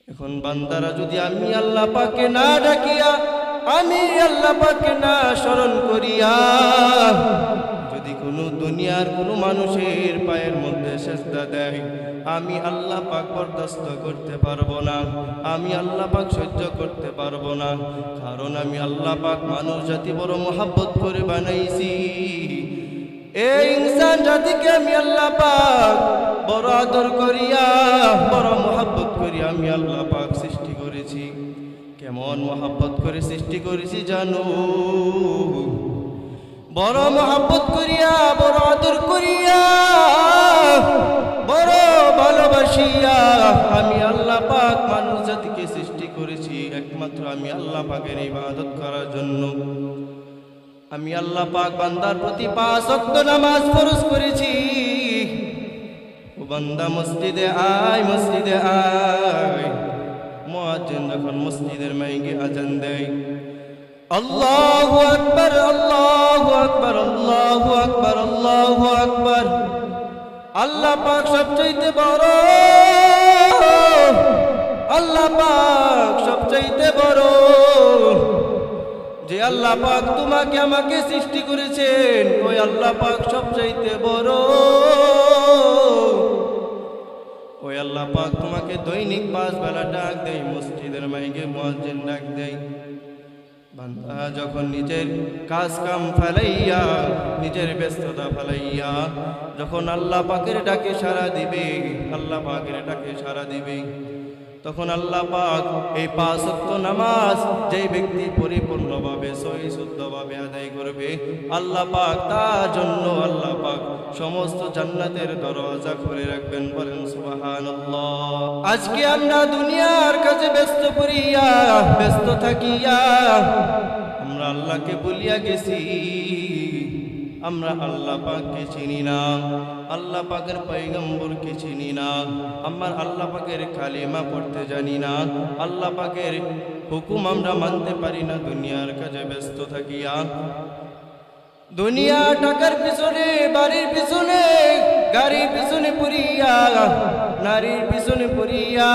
এখন বান্দারা যদি আমি আল্লাহ পাককে না ডাকিয়া, আমি আল্লাহ পাককে না স্মরণ করিয়া যদি কোনো দুনিয়ার কোনো মানুষের পায়ের মধ্যে সেজদা দেয়, আমি আল্লাহ পাক বরদাস্ত করতে পারবো না, আমি আল্লাহ পাক সহ্য করতে পারবো না। কারণ আমি আল্লাহ পাক মানুষ জাতি বড় মহব্বত করে বানাইছি। এই ইনসান জাতিকে আমি আল্লাহ পাক বড় আদর করিয়া, বড় মহব্বত করিয়া আমি আল্লাহ পাক সৃষ্টি করেছি। কেমন মহব্বত করে সৃষ্টি করেছি জানো? বড় মহব্বত করিয়া, বড় আদর করিয়া, বড় ভালোবাসিয়া আমি আল্লাহ পাক মানুষ জাতিকে সৃষ্টি করেছি একমাত্র আমি আল্লাহ পাকের ইবাদত করার জন্য। আমি আল্লাহ পাক বান্দার প্রতি 5 ওয়াক্ত নামাজ ফরজ করেছি। ও বান্দা মসজিদে আয়, মসজিদে আয়। মুয়াজ্জিন যখন মসজিদের মাইকে আজান দেয়, আল্লাহু আকবার, আল্লাহু আকবার, আল্লাহু আকবার, আল্লাহু আকবার। আল্লাহ পাক সবচাইতে বড়, আল্লাহ পাক সবচাইতে বড়। যে আল্লাহ পাক তোমাকে আমাকে সৃষ্টি করেছেন, ওই আল্লাহ পাক সবচাইতে বড়। ওই আল্লাহ পাক তোমাকে দৈনিক 5 বেলা ডাক দেয়, মসজিদের মাইকে মুয়াজ্জিন ডাক দেয়। বান্দা যখন নিজের কাজ কাম ফেলাইয়া, নিজের ব্যস্ততা ফেলাইয়া যখন আল্লাহ পাকের ডাকে সাড়া দিবে, আল্লাহ পাকের ডাকে সাড়া দিবে, তখন আল্লাহ পাক এই 5 ওয়াক্ত নামাজ যেই ব্যক্তি পরিপূর্ণভাবে সহি শুদ্ধভাবে আদায় করবে, আল্লাহ পাক তার জন্য আল্লাহ পাক সমস্ত জান্নাতের দরজা খুলে রাখবেন। বলেন সুবহানাল্লাহ। আজকে আমরা দুনিয়ার কাজে ব্যস্ত করিয়া, ব্যস্ত থাকিয়া আমরা আল্লাহকে ভুলিয়া গেছি। আমরা আল্লাহ পাককে চিনি না, আল্লাহ পাকের পয়গম্বরকে চিনি না, আমার আল্লাহ পাকের কালিমা পড়তে জানি না, আল্লাহ পাকের হুকুম আমরা মানতে পারি না। দুনিয়ার কাজে ব্যস্ত থাকিয়া, দুনিয়া টাকার পিছনে, বাড়ির পিছনে, গাড়ির পিছনে পড়িয়া, নারীর পিছনে পড়িয়া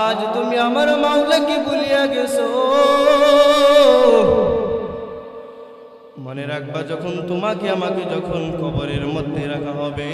আজ তুমি আমার মাওলাকে ভুলিয়া গেছো। মনে রাখবা, যখন তোমাকে আমাকে যখন কবরের মধ্যে রাখা হবে,